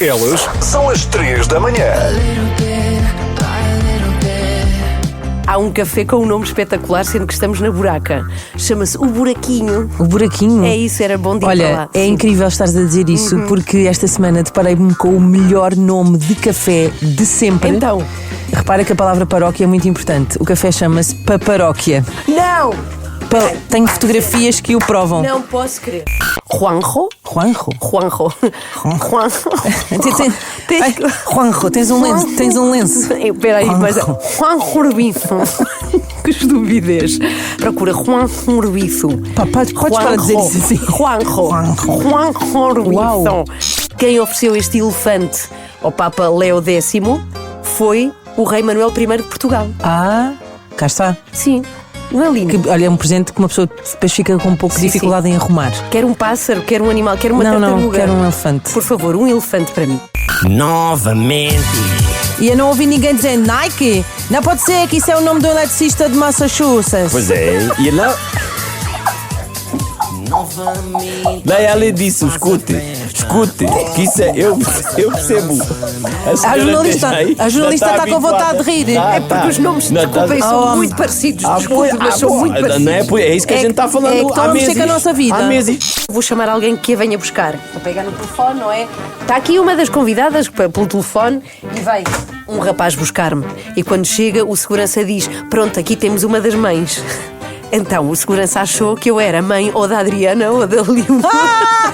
Elas são as 3 da manhã. Há um café com um nome espetacular, sendo que estamos na Buraca. Chama-se O Buraquinho. O Buraquinho? É isso, era bom de ir para Olha, lá. é Sim. incrível estares a dizer isso, porque esta semana deparei-me com o melhor nome de café de sempre. Então? Repara que a palavra paróquia é muito importante. O café chama-se Paparóquia. Não! Tenho fotografias que o provam. Não posso crer. Juanjo? Juanjo? Juanjo. Ai, Juanjo, tens um lenço. Tens um lenço. Espera aí, mas... Juanjo Urbizo. Que estupidez. Procura Juanjo Urbizo. Podes para dizer isso assim. Juanjo Urbizo. Uau. Quem ofereceu este elefante ao Papa Léo X foi o rei Manuel I de Portugal. Ah, cá está. Sim. Não é lindo? Que, olha, é um presente que uma pessoa depois fica com um pouco de Sim, dificuldade em arrumar. Quer um pássaro, quer um animal, quer uma tartaruga. Não, quero um elefante. Por favor, um elefante para mim. Novamente. E eu não ouvi ninguém dizer Nike. Não pode ser que isso é o nome do eletricista de Massachusetts. Pois é, e lá. Novamente. Daí ela disse: escute, que isso é. Eu percebo. A jornalista está com vontade de rir. É porque os nomes, desculpem, são muito parecidos. Desculpe, mas são muito parecidos. Não é isso que a gente está falando é que estão a mexer com a nossa vida. há meses. Vou chamar alguém que a venha buscar. Vou pegar no telefone, não é? Está aqui uma das convidadas pelo telefone e vai um rapaz buscar-me. E quando chega, o segurança diz: pronto, aqui temos uma das mães. Então, o segurança achou que eu era mãe ou da Adriana ou da Lima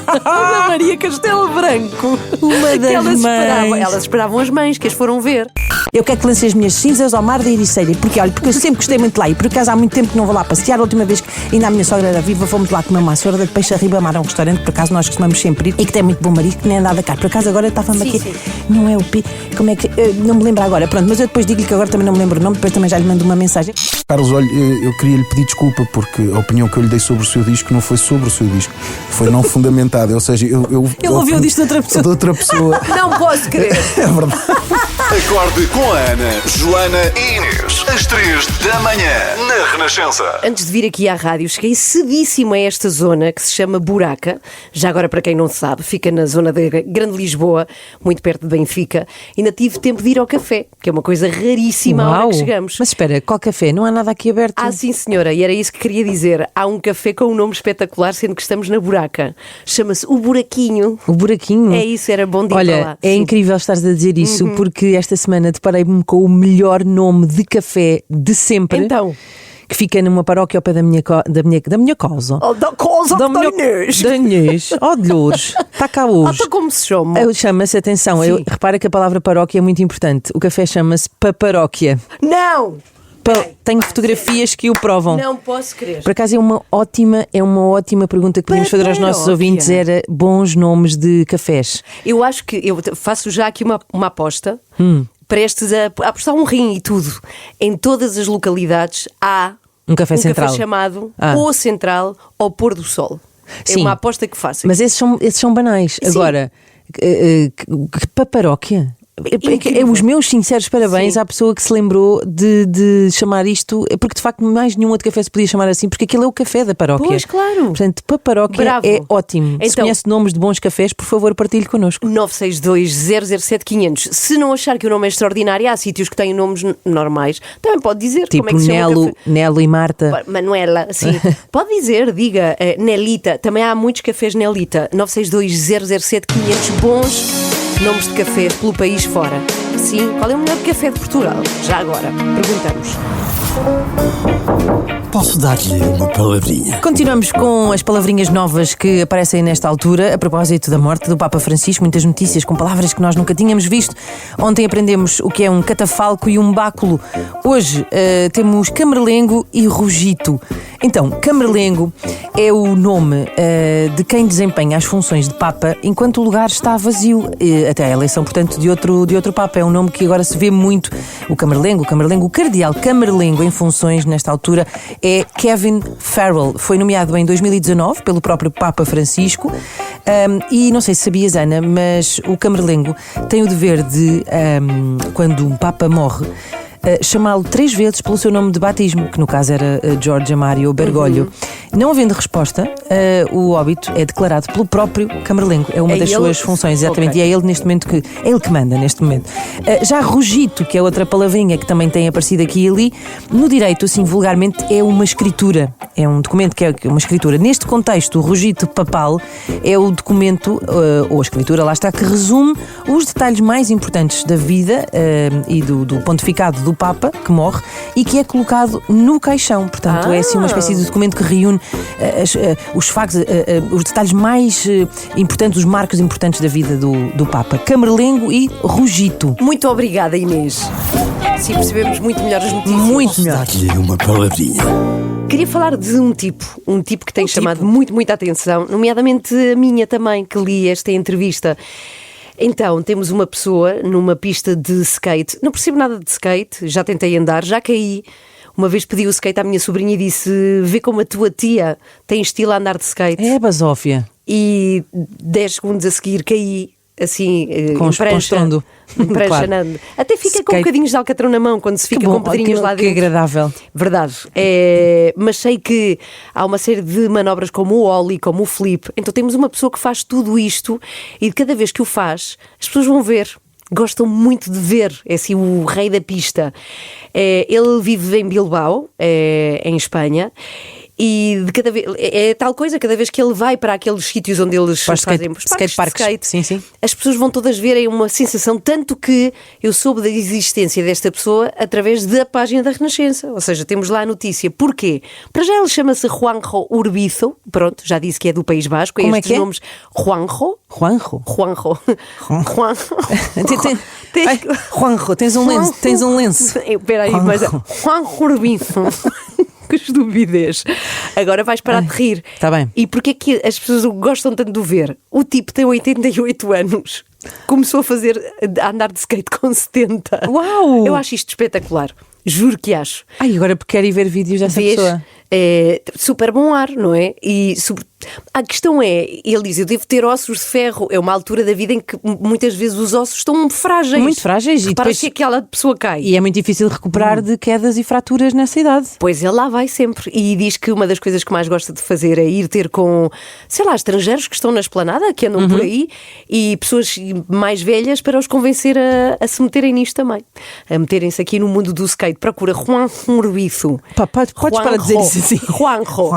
ou da Maria Castelo Branco. Uma das mães. Elas esperavam as mães, que as foram ver. Eu quero que lance as minhas cinzas ao mar da Ericeira. Porque eu sempre gostei muito de lá. E por acaso há muito tempo que não vou lá passear. A última vez que ainda a minha sogra era viva, fomos lá comer uma açorda de peixe a ribamar a um restaurante. Por acaso nós costumamos sempre ir. E que tem muito bom marisco, que nem é nada caro. Por acaso agora estava-me aqui. Sim. Não é o P. Como é que. Não me lembro agora. Pronto, mas eu depois digo-lhe que agora também não me lembro o nome. Depois também já lhe mando uma mensagem. Carlos, olha, eu queria lhe pedir desculpa porque a opinião que eu lhe dei sobre o seu disco não foi sobre o seu disco, foi não fundamentada. Ou seja, Ele ouviu disto de outra pessoa. De outra pessoa. Não posso crer. É verdade. Acorde com a Ana, Joana e Inês. Às 3 da manhã, na Renascença. Antes de vir aqui à rádio, cheguei cedíssimo a esta zona que se chama Buraca. Já agora, para quem não sabe, fica na zona da Grande Lisboa, muito perto de Benfica. Ainda tive tempo de ir ao café, que é uma coisa raríssima à hora que chegamos. Mas espera, qual café? Não há nada aqui aberto? Ah, sim, senhora, e era isso que queria dizer. Há um café com um nome espetacular, sendo que estamos na Buraca. Chama-se O Buraquinho. O Buraquinho? É isso, era bom de ir para lá. Olha, é Sim. incrível estares a dizer isso, porque esta semana deparei-me com o melhor nome de café de sempre. Então? Que fica numa paróquia ao pé da minha casa. Oh, da casa da Inês. Da Inês. Oh, de Lourdes. Está cá hoje. Então como se chama? Chama-se, atenção, Sim. repara que a palavra paróquia é muito importante. O café chama-se Paparóquia. Não! Tenho fotografias que o provam. Não posso crer. Por acaso é uma ótima pergunta que podemos fazer aos nossos Paparóquia. ouvintes, era bons nomes de cafés. Eu acho que eu faço já aqui uma aposta, prestes a apostar um rim e tudo. Em todas as localidades há Um café central. café chamado Ah. ou Central ou Pôr do Sol. É Sim. uma aposta que faço. Mas esses são banais. Sim. Agora, que paparóquia? Incrível. Os meus sinceros parabéns Sim. à pessoa que se lembrou de chamar isto, porque de facto mais nenhum outro café se podia chamar assim, porque aquilo é o café da paróquia. Pois, claro. Portanto, paparóquia Bravo. é ótimo. Se Então- conhece nomes de bons cafés, por favor, partilhe connosco. 962-007-500. Se não achar que o nome é extraordinário, há sítios que têm nomes normais. Também pode dizer Tipo como é que se chama o café. Nelo e Marta. Manuela, sim. Pode dizer, diga, Nelita. Também há muitos cafés Nelita. 962-007-500. Bons nomes de cafés pelo país fora. Sim, qual é o melhor café de Portugal? Já agora, perguntamos. Posso dar-lhe uma palavrinha? Continuamos com as palavrinhas novas que aparecem nesta altura, a propósito da morte do Papa Francisco. Muitas notícias com palavras que nós nunca tínhamos visto. Ontem aprendemos o que é um catafalco e um báculo. Hoje temos camerlengo e rugito. Então, camerlengo é o nome de quem desempenha as funções de Papa enquanto o lugar está vazio, até a eleição, portanto, de outro Papa. É um nome que agora se vê muito. O camerlengo, o cardeal camerlengo em funções nesta altura é Kevin Farrell. Foi nomeado em 2019 pelo próprio Papa Francisco. E não sei se sabias, Ana, mas o camerlengo tem o dever de, quando um Papa morre, chamá-lo 3 vezes pelo seu nome de batismo, que no caso era Jorge Amário Bergoglio. Não havendo resposta, o óbito é declarado pelo próprio Camarlengo. É uma das suas funções, exatamente. Okay. E é ele neste momento é ele que manda neste momento. Já Rogito, que é outra palavrinha que também tem aparecido aqui e ali, no direito, assim vulgarmente, é uma escritura. É um documento que é uma escritura. Neste contexto, o Rogito papal é o documento, ou a escritura, lá está, que resume os detalhes mais importantes da vida e do pontificado do Papa, que morre, e que é colocado no caixão. Portanto, é assim uma espécie de documento que reúne os factos, os detalhes mais importantes, os marcos importantes da vida do Papa. Camarlengo e Rogito. Muito obrigada, Inês. Sim, percebemos muito melhor as notícias. Muito melhor. Dá-lhe uma palavrinha. Queria falar de um tipo que tem chamado muita atenção, nomeadamente a minha também, que li esta entrevista. Então, temos uma pessoa numa pista de skate. Não percebo nada de skate, já tentei andar, já caí. Uma vez pedi o skate à minha sobrinha e disse: vê como a tua tia tem estilo a andar de skate. É, basófia. E 10 segundos a seguir caí, assim, Com estrondo. Claro. Até fica com bocadinhos de alcatrão na mão quando se fica com pedrinhos lá dentro. Que agradável. Verdade. Mas sei que há uma série de manobras como o ollie, como o flip. Então temos uma pessoa que faz tudo isto e de cada vez que o faz, as pessoas vão ver. Gostam muito de ver, é assim o rei da pista. Ele vive em Bilbao, em Espanha, e de cada vez, é tal coisa, cada vez que ele vai para aqueles sítios onde eles fazem os skateparks, sim. as pessoas vão todas verem uma sensação, tanto que eu soube da existência desta pessoa através da página da Renascença, ou seja, temos lá a notícia. Porquê? Para já ele chama-se Juanjo Urbizo, pronto, já disse que é do País Basco. Como estes nomes, Juanjo. Juanjo, tens um lenço. Espera aí, mas Juanjo Urbizo. Que estupidez. Agora vais parar de rir. Está bem. E porquê é que as pessoas gostam tanto de o ver? O tipo tem 88 anos. Começou a andar de skate com 70. Uau! Eu acho isto espetacular. Juro que acho. Ai, agora porque quero ir ver vídeos dessa pessoa. É super bom ar, não é? E a questão é, ele diz, eu devo ter ossos de ferro. É uma altura da vida em que muitas vezes os ossos estão frágeis. Muito frágeis. Repara depois... que aquela pessoa cai. E é muito difícil recuperar de quedas e fraturas nessa idade. Pois ele lá vai sempre. E diz que uma das coisas que mais gosta de fazer é ir ter com, sei lá, estrangeiros que estão na esplanada, que andam por aí, e pessoas mais velhas para os convencer a se meterem nisto também. A meterem-se aqui no mundo do skate. Procura Juanjo Urbizo. Podes parar de dizer isso assim. Juanjo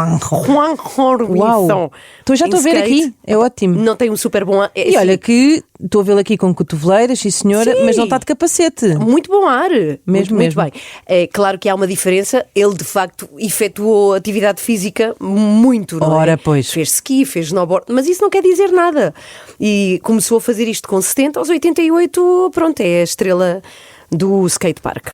Urbizo. Uau. Já estou a ver aqui. É ótimo. Não tem um super bom ar. E olha que estou a vê-lo aqui com cotoveleiras, sim senhora, sim, mas não está de capacete. Muito bom ar. Mesmo. Muito bem. É claro que há uma diferença. Ele de facto efetuou atividade física muito, não é? Ora, pois. Fez ski, fez snowboard, mas isso não quer dizer nada. E começou a fazer isto com 70, aos 88, pronto, é a estrela do skatepark.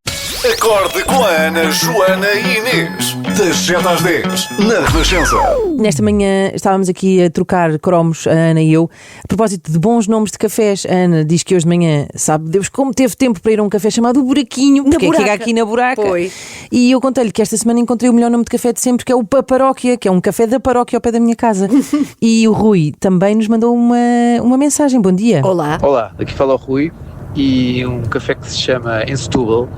Acorde com a Ana, Joana e Inês. Das 7 às 10, na Renascença. Nesta manhã estávamos aqui a trocar cromos, a Ana e eu, a propósito de bons nomes de cafés. A Ana diz que hoje de manhã, sabe Deus como teve tempo para ir a um café chamado Buraquinho, porque é que chega aqui na Buraca. Foi. E eu contei-lhe que esta semana encontrei o melhor nome de café de sempre, que é o Paparóquia, que é um café da paróquia ao pé da minha casa. E o Rui também nos mandou uma mensagem. Bom dia. Olá. Olá, aqui fala o Rui. E um café que se chama, em Setúbal,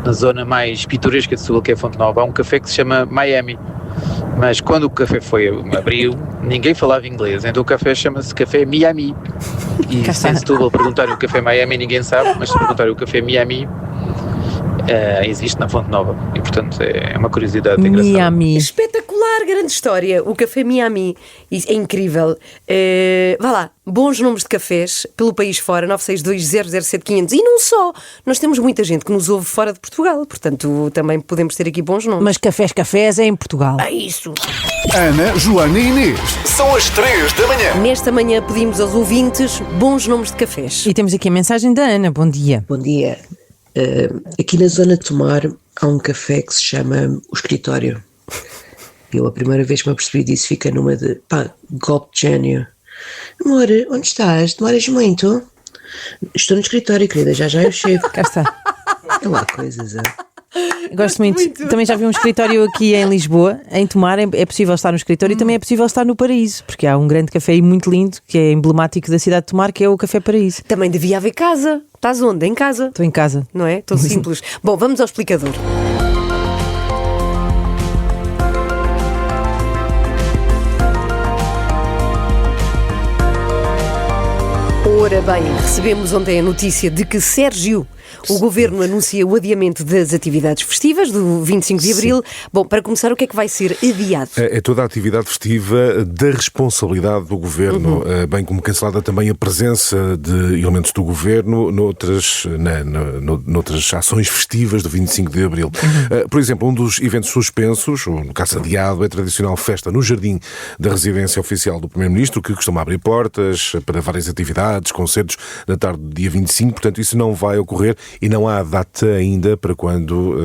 na zona mais pitoresca de Setúbal, que é Fonte Nova, há um café que se chama Miami. Mas quando o café abriu, ninguém falava inglês, então o café chama-se Café Miami. E se em Setúbal perguntarem o café Miami, ninguém sabe, mas se perguntarem o café Miami, existe na Fonte Nova. E portanto é uma curiosidade engraçada. Miami. Espetacular, grande história. O Café Miami é incrível. Vá lá, bons nomes de cafés pelo país fora, 962-007-500. E não só, nós temos muita gente que nos ouve fora de Portugal, portanto também podemos ter aqui bons nomes. Mas cafés é em Portugal. É isso. Ana, Joana e Inês. São as 3 da manhã. Nesta manhã pedimos aos ouvintes bons nomes de cafés. E temos aqui a mensagem da Ana. Bom dia. Bom dia. Aqui na zona de Tomar há um café que se chama O Escritório. Eu a primeira vez que me apercebi disso fica numa de golpe de gênio. Amor, onde estás? Demoras muito? Estou no escritório, querida, já eu chego. Cá está. Não há coisas, Gosto muito. Também já vi um escritório aqui em Lisboa, em Tomar. É possível estar no escritório e também é possível estar no Paraíso, porque há um grande café aí muito lindo, que é emblemático da cidade de Tomar, que é o Café Paraíso. Também devia haver casa. Estás onde? Em casa. Estou em casa. Não é? Tão simples. Bom, vamos ao explicador. Ora bem, recebemos ontem a notícia de que Sérgio, o Governo anuncia o adiamento das atividades festivas do 25 de Abril. Bom, para começar, o que é que vai ser adiado? É toda a atividade festiva da responsabilidade do Governo, bem como cancelada também a presença de elementos do Governo noutras ações festivas do 25 de Abril. Por exemplo, um dos eventos suspensos, ou no caso adiado, é a tradicional festa no jardim da residência oficial do Primeiro-Ministro, que costuma abrir portas para várias atividades, concertos na tarde do dia 25, portanto isso não vai ocorrer e não há data ainda para quando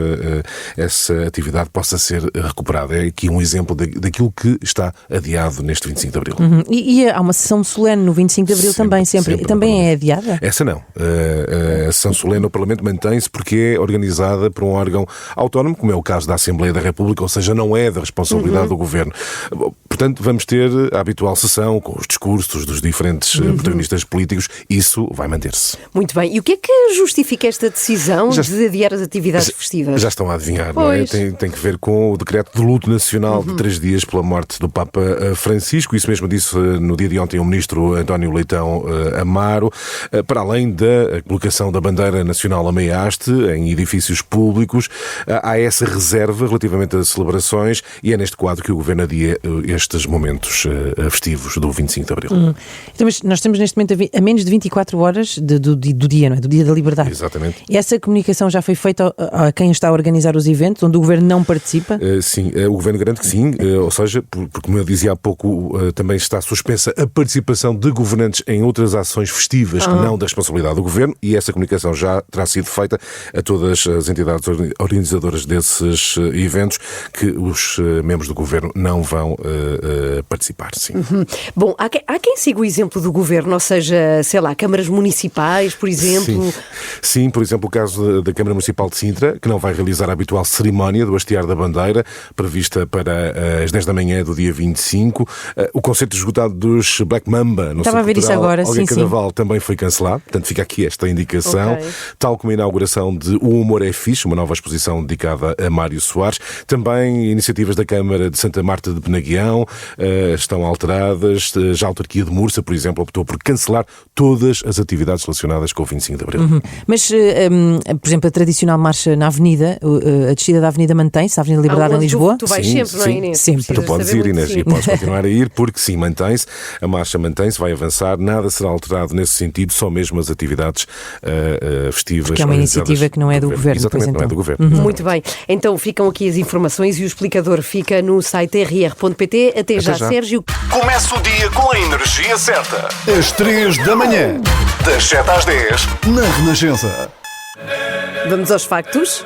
essa atividade possa ser recuperada. É aqui um exemplo daquilo que está adiado neste 25 de Abril. E há uma sessão solene no 25 de Abril sempre. Também é adiada? Essa não. A sessão solene no Parlamento mantém-se porque é organizada por um órgão autónomo, como é o caso da Assembleia da República, ou seja, não é da responsabilidade do Governo. Portanto, vamos ter a habitual sessão com os discursos dos diferentes protagonistas políticos. Isso vai manter-se. Muito bem. E o que é que justifica esta decisão de adiar as atividades festivas? Já estão a adivinhar, não é? Tem que ver com o decreto de luto nacional de 3 dias pela morte do Papa Francisco. Isso mesmo disse no dia de ontem o ministro António Leitão Amaro. Para além da colocação da bandeira nacional a meia haste em edifícios públicos, há essa reserva relativamente a celebrações e é neste quadro que o Governo adia estes momentos festivos do 25 de Abril. Então, mas nós estamos neste momento a menos de 24 horas do dia, não é? Do Dia da Liberdade. Exatamente. Essa comunicação já foi feita a quem está a organizar os eventos, onde o Governo não participa? Sim, o Governo garante que sim, ou seja, porque como eu dizia há pouco, também está suspensa a participação de governantes em outras ações festivas que não da responsabilidade do Governo e essa comunicação já terá sido feita a todas as entidades organizadoras desses eventos que os membros do Governo não vão participar, sim. Bom, há quem siga o exemplo do Governo, ou seja, sei lá, câmaras municipais, por exemplo. Sim, por exemplo, o caso da Câmara Municipal de Sintra, que não vai realizar a habitual cerimónia do hastear da bandeira, prevista para as 10 da manhã do dia 25. O concerto esgotado dos Black Mamba no Estava a ver isso agora, sim. Carnaval também foi cancelado, portanto fica aqui esta indicação. Tal como a inauguração de O Humor é Fixe, uma nova exposição dedicada a Mário Soares. Também iniciativas da Câmara de Santa Marta de Penaguião estão alteradas. Já a autarquia de Mursa, por exemplo, optou por cancelar todas as atividades relacionadas com o 25 de Abril. Mas, por exemplo, a tradicional marcha na Avenida, a descida da Avenida mantém-se, a Avenida Liberdade em Lisboa? Tu vais sempre, não é, Inês? Sempre. Tu podes ir, Inês, e podes continuar a ir, porque sim, mantém-se, a marcha mantém-se, vai avançar, nada será alterado nesse sentido, só mesmo as atividades festivas. Porque é uma iniciativa que não é do Governo. Exatamente, não é do Governo. Muito bem. Então ficam aqui as informações e o explicador fica no site rr.pt. Até já, Sérgio. Começa o dia com a energia certa. Às 3 da manhã. Das 7 às 10, na Renascença. Vamos aos factos?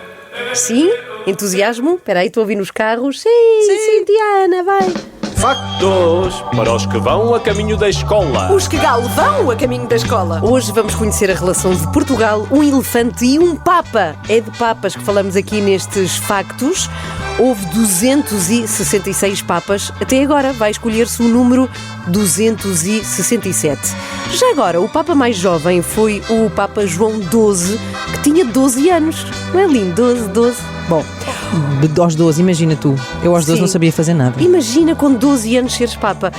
Sim? Entusiasmo? Espera aí, estou a ouvir nos carros. Sim, Diana, vai. Factos para os que vão a caminho da escola. Os que galo vão a caminho da escola. Hoje vamos conhecer a relação de Portugal, um elefante e um papa. É de papas que falamos aqui nestes factos. Houve 266 papas. Até agora vai escolher-se o número 267. Já agora, o papa mais jovem foi o Papa João XII, que tinha 12 anos. Não é lindo? 12. Bom, aos 12, imagina tu. Eu aos 12 não sabia fazer nada. Imagina com 12 anos seres Papa.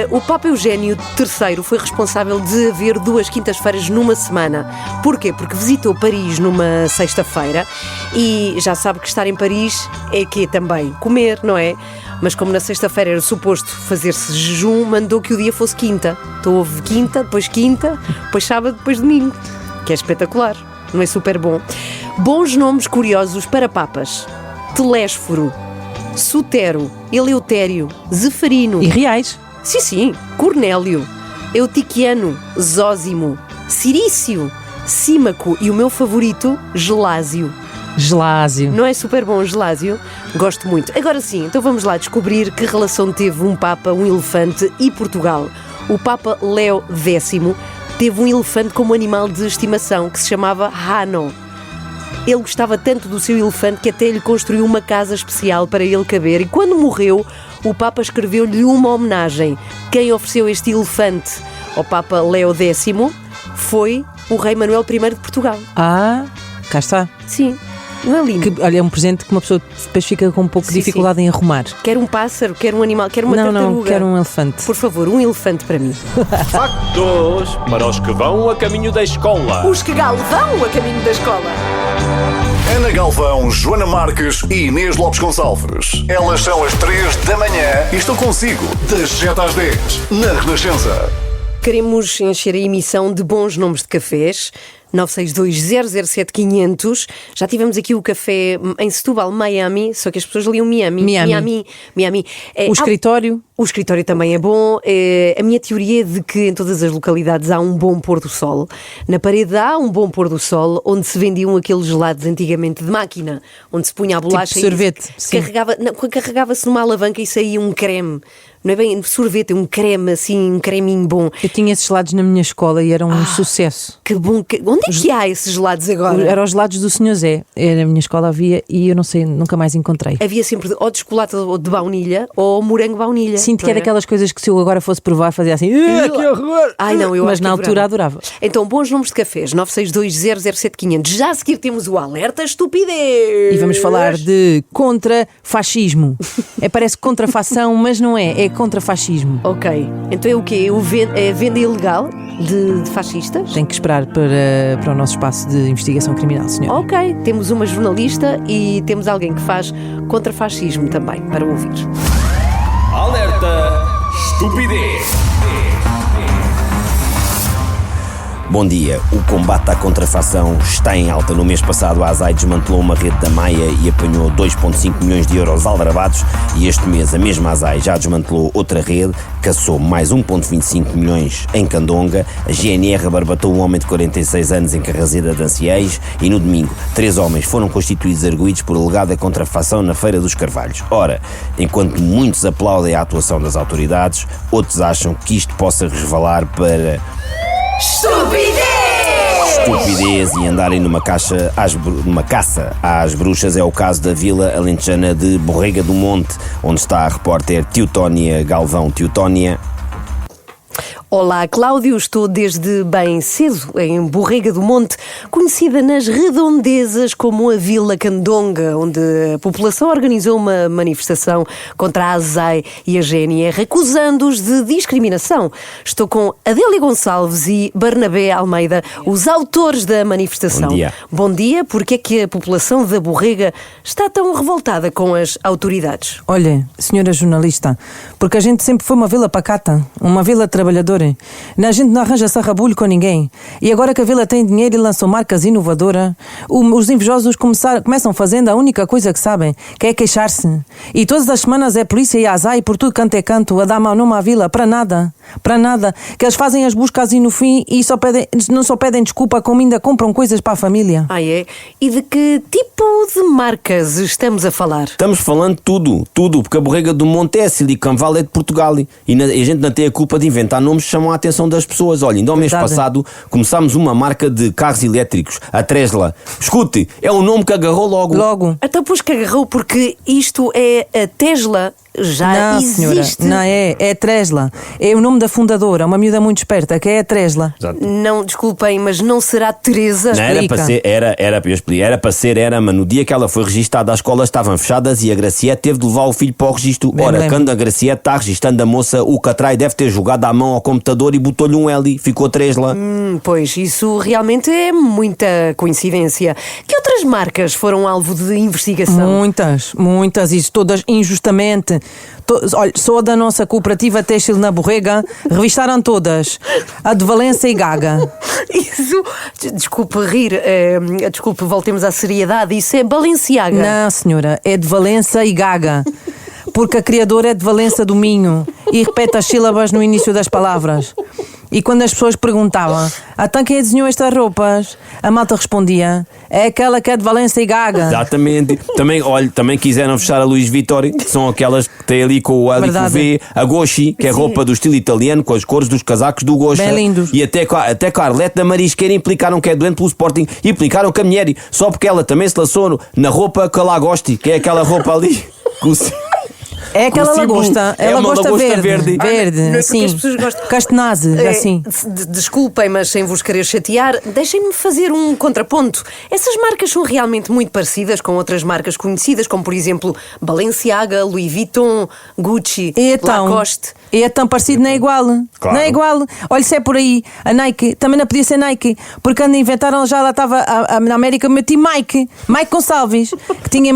O Papa Eugénio III foi responsável de haver 2 quintas-feiras numa semana. Porquê? Porque visitou Paris numa sexta-feira e já sabe que estar em Paris é que também comer, não é? Mas como na sexta-feira era suposto fazer-se jejum, mandou que o dia fosse quinta. Então houve quinta, depois sábado, depois domingo. Que é espetacular, não é super bom? Bons nomes curiosos para papas: Telésforo, Sutero, Eleutério, Zeferino. E reais? Sim. Cornélio, Eutiquiano, Zósimo, Cirício, Símaco e o meu favorito, Gelásio. Gelásio. Não é super bom, Gelásio? Gosto muito. Agora sim, então vamos lá descobrir que relação teve um Papa, um elefante e Portugal. O Papa Léo X teve um elefante como animal de estimação que se chamava Hano. Ele gostava tanto do seu elefante que até lhe construiu uma casa especial para ele caber. E quando morreu, o Papa escreveu-lhe uma homenagem. Quem ofereceu este elefante ao Papa Leo X foi o rei Manuel I de Portugal. Ah, cá está. Sim, não é lindo? Que, olha, é um presente que uma pessoa depois fica com um pouco de dificuldade em arrumar. Quer um pássaro, quer um animal, quer uma tartaruga. Não, quero um elefante. Por favor, um elefante para mim. Factos para os que vão a caminho da escola. Os que vão a caminho da escola. Ana Galvão, Joana Marques e Inês Lopes Gonçalves. Elas são as 3 da manhã e estão consigo das 7 às 10 na Renascença. Queremos encher a emissão de bons nomes de cafés. 962-007-500. Já tivemos aqui o café em Setúbal, Miami, só que as pessoas liam Miami. O escritório. O escritório também é bom. A minha teoria é de que em todas as localidades há um bom pôr do sol. Na parede há um bom pôr do sol, onde se vendiam aqueles gelados antigamente de máquina, onde se punha a bolacha tipo sorvete. Carregava-se numa alavanca e saía um creme. Não é bem sorvete, é um creme assim, um creminho bom. Eu tinha esses gelados na minha escola e eram um sucesso. Que bom. Onde é que há esses gelados agora? Eram os gelados do Sr. Zé. Na minha escola havia e eu não sei, nunca mais encontrei. Havia sempre ou de chocolate ou de baunilha ou morango baunilha. Sinto que é daquelas coisas que se eu agora fosse provar fazia assim, que horror! Ai, não, eu Mas acho que na altura adorava. Então, bons nomes de cafés, 962-007-500. Já a seguir temos o alerta estupidez. E vamos falar de contrafascismo. Parece contrafação, mas não é contrafascismo. Ok, então é o quê? É a venda ilegal de fascistas? Tem que esperar para o nosso espaço de investigação criminal, senhor. Ok, temos uma jornalista e temos alguém que faz contrafascismo também, para ouvir. Alerta estupidez. Bom dia. O combate à contrafação está em alta. No mês passado, a ASAI desmantelou uma rede da Maia e apanhou 2,5 milhões de euros aldrabados. E este mês, a mesma ASAI já desmantelou outra rede, caçou mais 1,25 milhões em Candonga. A GNR abarbatou um homem de 46 anos em Carraseda de Anciães. E no domingo, 3 homens foram constituídos arguidos por alegada contrafação na Feira dos Carvalhos. Ora, enquanto muitos aplaudem a atuação das autoridades, outros acham que isto possa resvalar para... Estupidez e andarem numa caça às bruxas. É o caso da vila alentejana de Borrega do Monte, onde está a repórter Teutónia Galvão. Teutónia. Olá, Cláudio, estou desde bem cedo em Borrega do Monte, conhecida nas redondezas como a Vila Candonga, onde a população organizou uma manifestação contra a ASAI e a GNR, acusando-os de discriminação. Estou com Adélia Gonçalves e Barnabé Almeida, os autores da manifestação. Bom dia. Bom dia, porque é que a população da Borrega está tão revoltada com as autoridades? Olha, senhora jornalista, porque a gente sempre foi uma vila pacata, uma vila trabalhadora. A gente não arranja sarrabulho com ninguém. E agora que a vila tem dinheiro e lançou marcas inovadoras, os invejosos começam fazendo a única coisa que sabem, que é queixar-se. E todas as semanas é polícia e azar e por tudo canto é canto a dar mau nome à vila, para nada. Que eles fazem as buscas e no fim e não só pedem desculpa, como ainda compram coisas para a família. Ah, é? E de que tipo de marcas estamos a falar? Estamos falando tudo, porque a Borrega do Monte é a Silicon Valley de Portugal e a gente não tem a culpa de inventar nomes que chamam a atenção das pessoas. Olha, ainda ao mês passado começámos uma marca de carros elétricos, a Tesla. Escute, é um nome que agarrou logo. Então, pois que agarrou, porque isto é a Tesla. Já não, existe. Senhora, não é Tesla. É o nome da fundadora, uma miúda muito esperta, que é a Tesla. Não, desculpem, mas não será Teresa? Não, era para ser, era para ser, mas no dia que ela foi registada, as escolas estavam fechadas e a Graciete teve de levar o filho para o registro. Ora, quando a Graciete está registando a moça, o Catrai deve ter jogado a mão ao computador e botou-lhe um L, ficou Tesla. Pois, isso realmente é muita coincidência. Que outras marcas foram alvo de investigação? Muitas, e todas injustamente. Olha, só da nossa cooperativa Têxtil na Borrega revistaram todas. A de Valença e Gaga. Isso, desculpe rir, desculpe, voltemos à seriedade. Isso é Balenciaga. Não, senhora, é de Valença e Gaga. Porque a criadora é de Valença do Minho e repete as sílabas no início das palavras. E quando as pessoas perguntavam: então quem desenhou estas roupas? A malta respondia: é aquela que é de Valência e Gaga. Exatamente. Também quiseram fechar a Luís Vittori, que são aquelas que têm ali com o L e com o V, a Goschi, que é roupa do estilo italiano, com as cores dos casacos do Goscha. Bem lindos. E até com a Arlete da Marisqueira implicaram que é doente pelo Sporting e implicaram com a Minieri, só porque ela também se laçou na roupa com a Lagosti, que é aquela roupa ali. É aquela com símbolo. lagosta. É É uma lagosta lagosta verde. verde. Não é porque Assim. as pessoas gostam. Castenase, assim. Desculpem, mas sem vos querer chatear, deixem-me fazer um contraponto. Essas marcas são realmente muito parecidas com outras marcas conhecidas, como por exemplo Balenciaga, Louis Vuitton, Gucci, E então, Lacoste. é tão parecido, não é igual. Claro. Não é igual. Olha, se é por aí, a Nike também não podia ser Nike, porque quando inventaram já lá estava na América, meti Mike Gonçalves, que tinha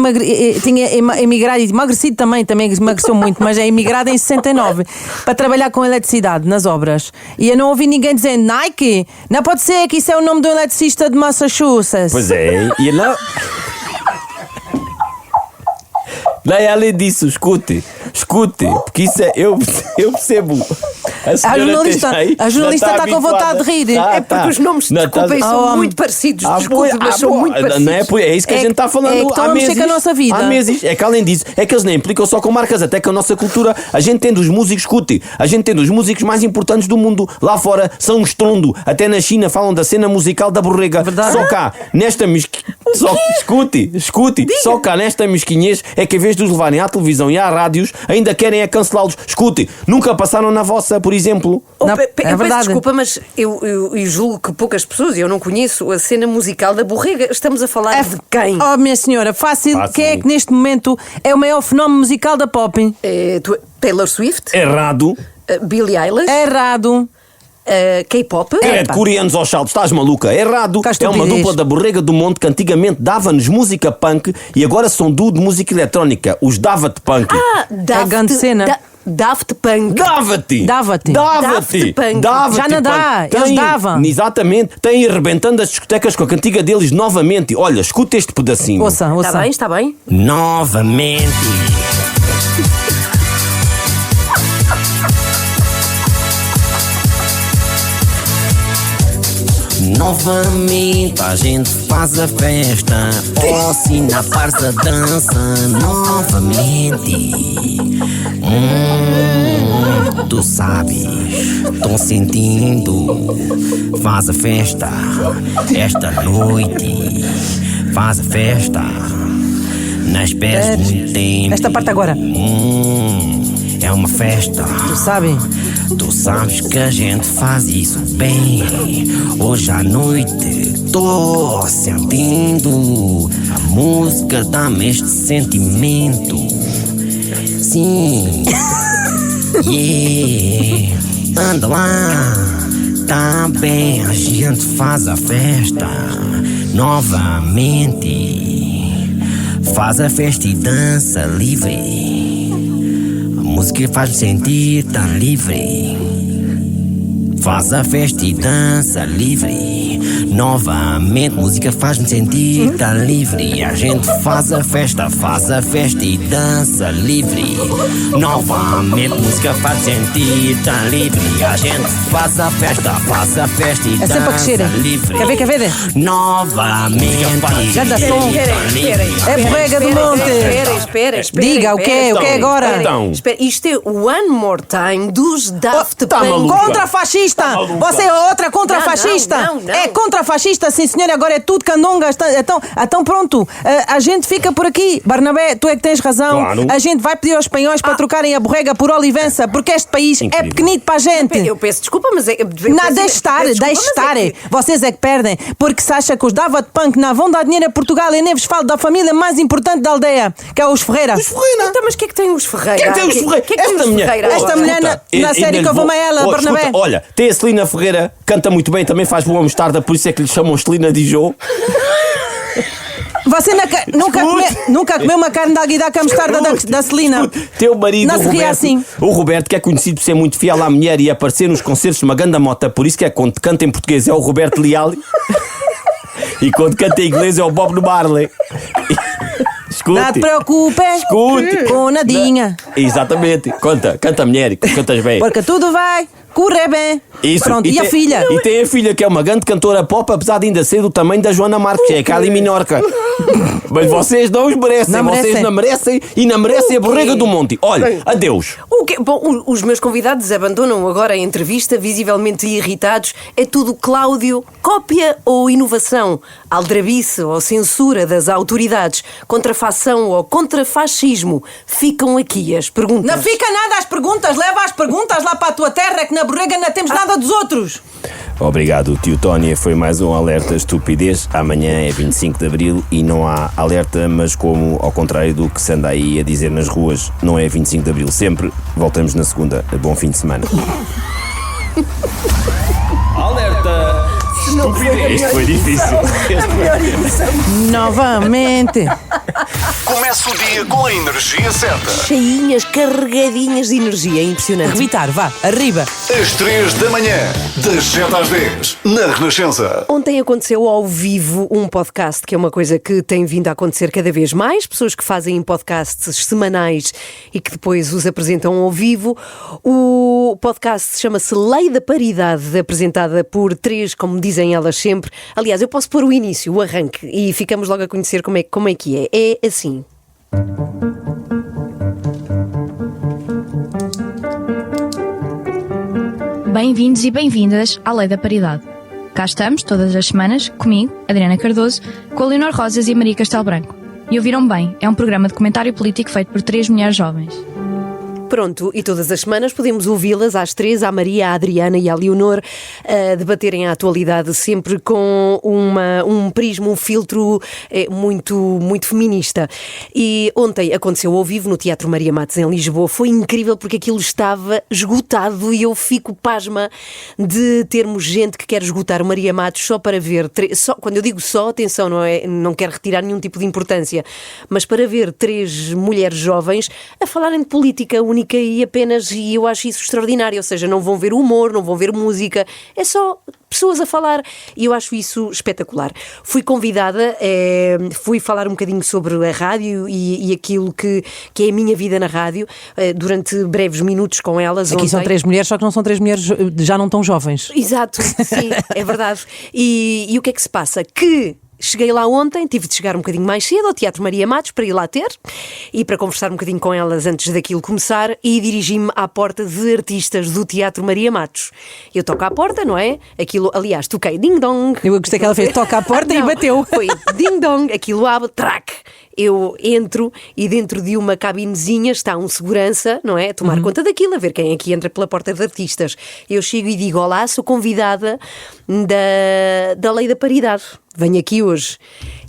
emigrado e emagrecido também emagreceu muito, mas é emigrado em 69 para trabalhar com eletricidade nas obras. E eu não ouvi ninguém dizendo Nike, não pode ser que isso é o nome de um eletricista de Massachusetts. Pois é, e não. Daí, além disso, escute, porque isso é. Eu percebo. A jornalista está com vontade de rir. É porque os nomes, desculpem, são muito parecidos. Desculpem, mas são muito parecidos. Não é isso que a gente está falando é que estão a mexer com a nossa vida. Há meses. É que além disso, é que eles nem implicam só com marcas, até que a nossa cultura, a gente tem dos músicos, escute, a gente tem dos músicos mais importantes do mundo. Lá fora são um estrondo. Até na China falam da cena musical da borrega. Verdade. Só cá, nesta escute, só cá nesta mesquinhez é que em vez de os levarem à televisão e à rádios, ainda querem é cancelá-los. Escute, nunca passaram na vossa, por exemplo. É Peço verdade. desculpa, mas eu julgo que poucas pessoas, eu não conheço a cena musical da borrega. Estamos a falar de quem? Oh, minha senhora, fácil. Fácil. Quem é que neste momento é o maior fenómeno musical da pop? Taylor Swift? Errado. Billie Eilish? Errado. K-pop? É de coreanos aos saltos, estás maluca? Errado. Que É uma estupidez. dupla da Borrega do Monte que antigamente dava-nos música punk e agora são duo de música eletrónica, os Davat Punk. grande cena. Daft Punk. Dava-te! Dava-te. Daft Punk. Já não dá, eles davam. Exatamente, têm arrebentando as discotecas com a cantiga deles novamente. Olha, escuta este pedacinho. Ouça. Está bem? Novamente. Novamente a gente faz a festa, oh sim, na farsa dança, novamente. Tu sabes, tô sentindo, faz a festa, esta noite, faz a festa, não esperes muito tempo. Esta parte agora. É uma festa. Tu sabes? Tu sabes que a gente faz isso bem. Hoje à noite tô sentindo, a música dá-me este sentimento. Sim. Yeah. Anda lá. Tá bem, a gente faz a festa novamente. Faz a festa e dança livre. A música faz-me sentir tão livre. Faz a festa e dança livre. Novamente, música faz-me sentir tão livre. A gente faz a festa e dança livre. Novamente, música faz-me sentir tão livre. A gente faz a festa e É sempre a dança crescer. livre. Quer ver? Novamente. Já dá som. Esperem. É Borrega do Monte. Espera. Diga, o que é agora? Então. Espera, isto é One More Time dos Daft tá Punk. maluco. Contrafascista! Você é outra contrafascista! Não. É contrafascista, sim senhora, agora é tudo candonga. Então pronto, a gente fica por aqui. Barnabé, tu é que tens razão. Claro. A gente vai pedir aos espanhóis para trocarem a borrega por olivença, porque este país é pequenito para a gente. Eu peço desculpa, mas Não, deixe estar. Vocês é que perdem, porque se acha que os Davat Punk não vão dar dinheiro a Portugal e nem vos falo da família mais importante da aldeia, que é os Ferreira. Então, mas o que é que tem os Ferreira? Quem tem os Ferreira? Que é que tem os Ferreira? Esta mulher na série que eu vou a ela, Barnabé. Escuta, olha, tem a Celina Ferreira, canta muito bem, também faz boa mostarda, por isso é que lhe chamam Celina Dijon. Você nunca comeu uma carne de alguidar com a mostarda da Celina? Teu marido, Não o se ria Roberto, assim. o Roberto, que é conhecido por ser muito fiel à mulher e aparecer nos concertos de uma ganda mota, por isso que é quando canta em português é o Roberto Leal e quando canta em inglês é o Bob Marley. Escute. Não te preocupes Escute. com nadinha, Exatamente. Canta mulher, cantas bem. porque tudo vai Corre bem. Isso. Pronto, e a tem- filha? E tem a filha que é uma grande cantora pop, apesar de ainda ser do tamanho da Joana Marques, que é a Kylie Minorca. Mas vocês não os merecem. Não Vocês merecem. não merecem e não merecem a borrega do monte. Olha, adeus. O quê? Bom, os meus convidados abandonam agora a entrevista, visivelmente irritados. É tudo Cláudio, cópia ou inovação? Aldrabice ou censura das autoridades? Contrafação ou contrafascismo? Ficam aqui as perguntas. Não fica nada às perguntas, leva as perguntas lá para a tua terra, que na borrega não temos nada dos outros. Obrigado, tio Tónia. Foi mais um alerta estupidez. Amanhã é 25 de Abril e não há alerta, mas como, ao contrário do que se anda aí a dizer nas ruas, não é 25 de Abril sempre. Voltamos na segunda. Bom fim de semana. Alerta! Este foi difícil. Novamente. Começa o dia com a energia certa. Cheinhas, carregadinhas de energia, é impressionante. Rebitar, vá, arriba. Às 3 da manhã, das 7 às 10, na Renascença. Ontem aconteceu ao vivo um podcast, que é uma coisa que tem vindo a acontecer cada vez mais. Pessoas que fazem podcasts semanais e que depois os apresentam ao vivo. O podcast chama-se Lei da Paridade, apresentada por 3, como dizem elas sempre. Aliás, eu posso pôr o início, o arranque, e ficamos logo a conhecer como é que é. É assim. Bem-vindos e bem-vindas à Lei da Paridade. Cá estamos, todas as semanas, comigo, Adriana Cardoso, com a Leonor Rosas e a Maria Castelo Branco. E ouviram bem, é um programa de comentário político feito por 3 mulheres jovens. Pronto, e todas as semanas podemos ouvi-las às 3, à Maria, à Adriana e à Leonor, a debaterem a atualidade sempre com um prisma, um filtro muito feminista. E ontem aconteceu ao vivo no Teatro Maria Matos em Lisboa. Foi incrível porque aquilo estava esgotado e eu fico pasma de termos gente que quer esgotar o Maria Matos só para ver, quando eu digo só, atenção, não quero retirar nenhum tipo de importância, mas para ver 3 mulheres jovens a falarem de política única e apenas, e eu acho isso extraordinário, ou seja, não vão ver humor, não vão ver música, é só pessoas a falar e eu acho isso espetacular. Fui convidada, fui falar um bocadinho sobre a rádio e aquilo que é a minha vida na rádio, durante breves minutos com elas. Aqui ontem. são 3 mulheres, só que não são 3 mulheres, já não tão jovens. Exato, sim, é verdade. E o que é que se passa? Cheguei lá ontem, tive de chegar um bocadinho mais cedo ao Teatro Maria Matos para ir lá ter e para conversar um bocadinho com elas antes daquilo começar e dirigi-me à porta de artistas do Teatro Maria Matos. Eu toco à porta, não é? Aquilo, aliás, toquei ding-dong. Eu gostei que ela fez toca à porta e Não, bateu. Foi ding-dong, aquilo abre, trac. Eu entro e dentro de uma cabinezinha está um segurança, não é? A tomar conta daquilo, a ver quem é que entra pela porta de artistas. Eu chego e digo, olá, sou convidada da Lei da Paridade. Venho aqui hoje.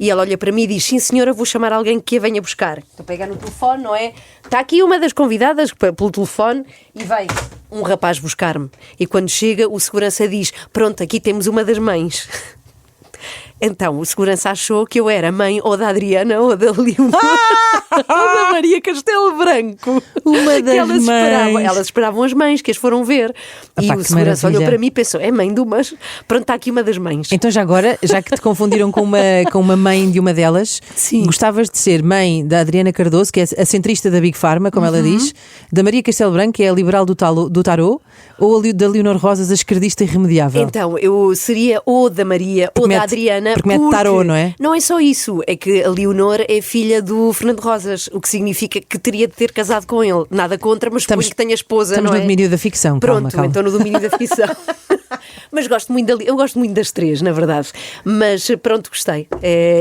E ela olha para mim e diz, sim senhora, vou chamar alguém que a venha buscar. Estou a pegar no telefone, não é? Está aqui uma das convidadas pelo telefone e vai um rapaz buscar-me. E quando chega, o segurança diz, pronto, aqui temos uma das mães. Então, o segurança achou que eu era mãe ou da Adriana ou da Leonor ou da Maria Castelo Branco. Uma das Elas esperavam as mães que as foram ver. Ah, e pá, o que segurança maravilha. olhou para mim e pensou, é mãe de umas. Pronto, está aqui uma das mães. Então já agora, já que te confundiram com uma mãe de uma delas, Sim. gostavas de ser mãe da Adriana Cardoso, que é a centrista da Big Pharma, como ela diz, da Maria Castelo Branco, que é a liberal do tarô, ou da Leonor Rosas, a esquerdista irremediável? Então, eu seria ou da Maria ou da Adriana. Porque mete tarô, não é? Não é só isso, é que a Leonor é filha do Fernando Rosas, o que significa que teria de ter casado com ele. Nada contra, mas suponho que tenha esposa, Estamos não é? no domínio da ficção, Pronto, calma. então no domínio da ficção. Mas eu gosto muito das 3, na verdade. Mas pronto, gostei.